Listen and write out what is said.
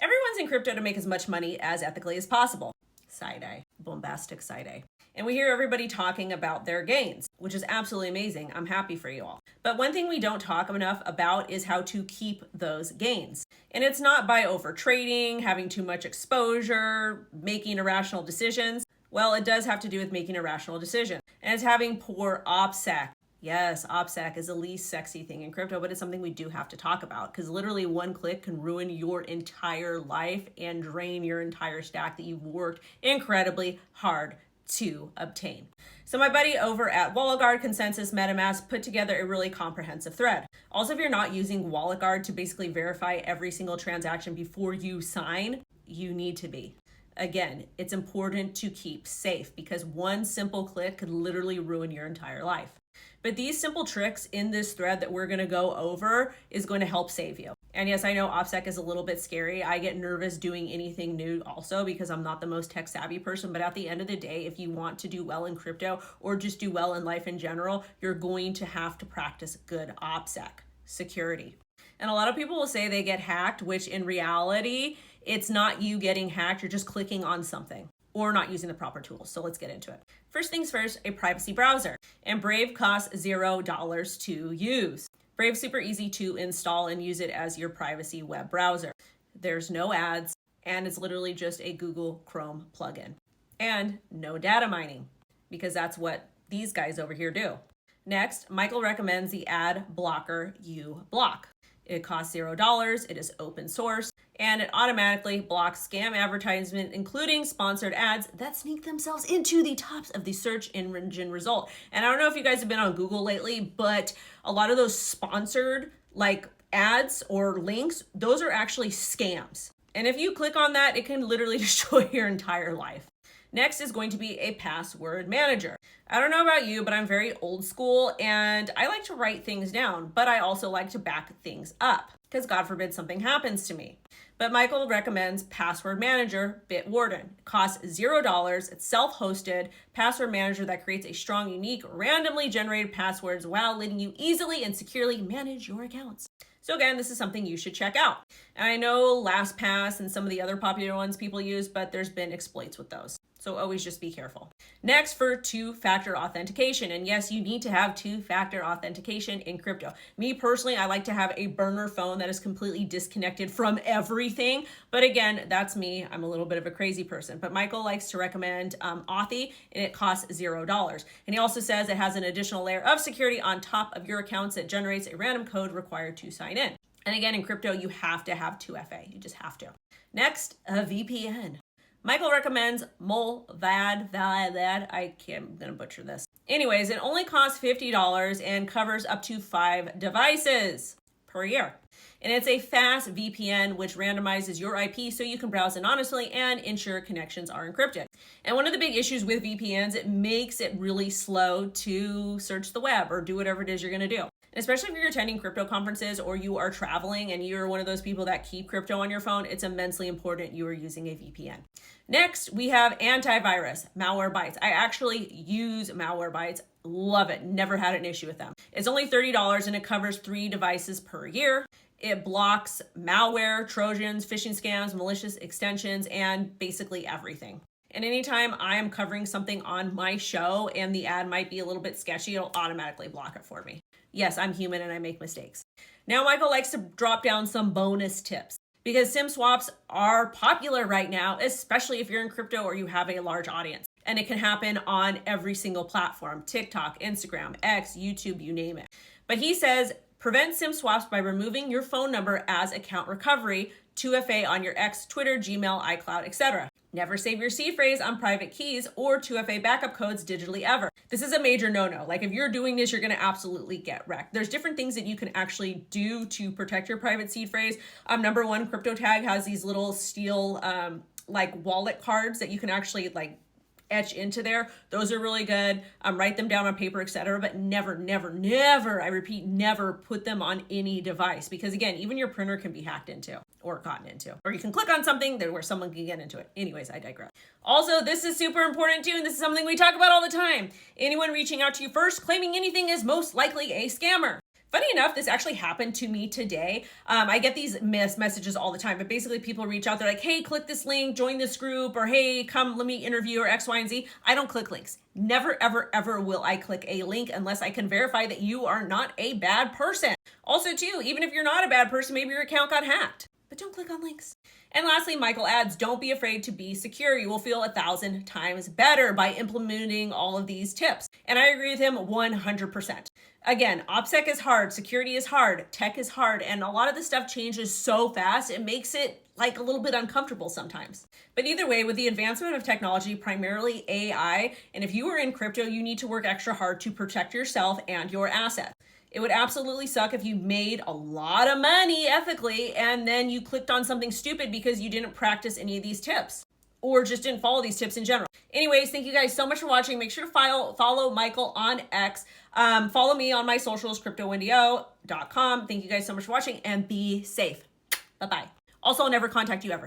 Everyone's in crypto to make as much money as ethically as possible. Side-eye, bombastic side-eye. And we hear everybody talking about their gains, which is absolutely amazing. I'm happy for you all. But one thing we don't talk enough about is how to keep those gains. And it's not by over trading, having too much exposure, making irrational decisions. Well, it does have to do with making a rational decision. And it's having poor OPSEC. Yes, OPSEC is the least sexy thing in crypto, but it's something we do have to talk about because literally one click can ruin your entire life and drain your entire stack that you've worked incredibly hard to obtain. So my buddy over at WalletGuard Consensus MetaMask put together a really comprehensive thread. Also, if you're not using WalletGuard to basically verify every single transaction before you sign, you need to be. Again, it's important to keep safe because one simple click could literally ruin your entire life. But these simple tricks in this thread that we're going to go over is going to help save you. And yes, I know OPSEC is a little bit scary. I get nervous doing anything new also because I'm not the most tech savvy person. But at the end of the day, if you want to do well in crypto or just do well in life in general, you're going to have to practice good OPSEC security. And a lot of people will say they get hacked, which in reality, it's not you getting hacked. You're just clicking on something or not using the proper tools. So let's get into it. First things first, a privacy browser. And Brave costs $0 to use. Brave's super easy to install and use it as your privacy web browser. There's no ads, and it's literally just a Google Chrome plugin. And no data mining, because that's what these guys over here do. Next, Michael recommends the ad blocker uBlock. It costs $0, it is open source, and it automatically blocks scam advertisement, including sponsored ads that sneak themselves into the tops of the search engine result. And I don't know if you guys have been on Google lately, but a lot of those sponsored like ads or links, those are actually scams. And if you click on that, it can literally destroy your entire life. Next is going to be a password manager. I don't know about you, but I'm very old school and I like to write things down, but I also like to back things up because God forbid something happens to me. But Michael recommends Password Manager Bitwarden. It costs $0. It's self-hosted password manager that creates a strong, unique, randomly generated passwords while letting you easily and securely manage your accounts. So again, this is something you should check out. And I know LastPass and some of the other popular ones people use, but there's been exploits with those. So always just be careful. Next, for two-factor authentication. And yes, you need to have two-factor authentication in crypto. Me personally, I like to have a burner phone that is completely disconnected from everything. But again, that's me. I'm a little bit of a crazy person. But Michael likes to recommend Authy, and it costs $0. And he also says it has an additional layer of security on top of your accounts that generates a random code required to sign in. And again, in crypto, you have to have 2FA. You just have to. Next, a VPN. Michael recommends I'm gonna butcher this. Anyways, it only costs $50 and covers up to 5 devices per year. And it's a fast VPN, which randomizes your IP so you can browse anonymously and ensure connections are encrypted. And one of the big issues with VPNs, it makes it really slow to search the web or do whatever it is you're gonna do. Especially if you're attending crypto conferences or you are traveling and you're one of those people that keep crypto on your phone, it's immensely important you are using a VPN. Next, we have antivirus, Malwarebytes. I actually use Malwarebytes. Love it. Never had an issue with them. It's only $30 and it covers 3 devices per year. It blocks malware, Trojans, phishing scams, malicious extensions, and basically everything. And anytime I am covering something on my show and the ad might be a little bit sketchy, it'll automatically block it for me. Yes, I'm human and I make mistakes. Now, Michael likes to drop down some bonus tips because simswaps are popular right now, especially if you're in crypto or you have a large audience. And it can happen on every single platform, TikTok, Instagram, X, YouTube, you name it. But he says, prevent simswaps by removing your phone number as account recovery, 2FA on your X, Twitter, Gmail, iCloud, etc. Never save your seed phrase on private keys or 2FA backup codes digitally ever. This is a major no-no. Like if you're doing this, you're going to absolutely get wrecked. There's different things that you can actually do to protect your private seed phrase. Number one, CryptoTag has these little steel like wallet cards that you can actually like etch into there. Those are really good. Write them down on paper, etc. But never, I repeat, never put them on any device because again, even your printer can be hacked into or gotten into, or you can click on something that where someone can get into it. Anyways, I digress. Also, this is super important too, and this is something we talk about all the time. Anyone reaching out to you first claiming anything is most likely a scammer. Funny enough, this actually happened to me today. I get these messages all the time, but basically people reach out. They're like, hey, click this link, join this group, or hey, come, let me interview, or X, Y, and Z. I don't click links. Never, ever, ever will I click a link unless I can verify that you are not a bad person. Also, too, even if you're not a bad person, maybe your account got hacked. But don't click on links. And lastly, Michael adds, don't be afraid to be secure. You will feel 1,000 times better by implementing all of these tips. And I agree with him 100%. Again, OPSEC is hard, security is hard, tech is hard, and a lot of this stuff changes so fast, it makes it like a little bit uncomfortable sometimes. But either way, with the advancement of technology, primarily AI, and if you are in crypto, you need to work extra hard to protect yourself and your assets. It would absolutely suck if you made a lot of money ethically and then you clicked on something stupid because you didn't practice any of these tips or just didn't follow these tips in general. Anyways, thank you guys so much for watching. Make sure to follow Michael on X. Follow me on my socials, CryptoWendyO.com. Thank you guys so much for watching and be safe. Bye-bye. Also, I'll never contact you ever.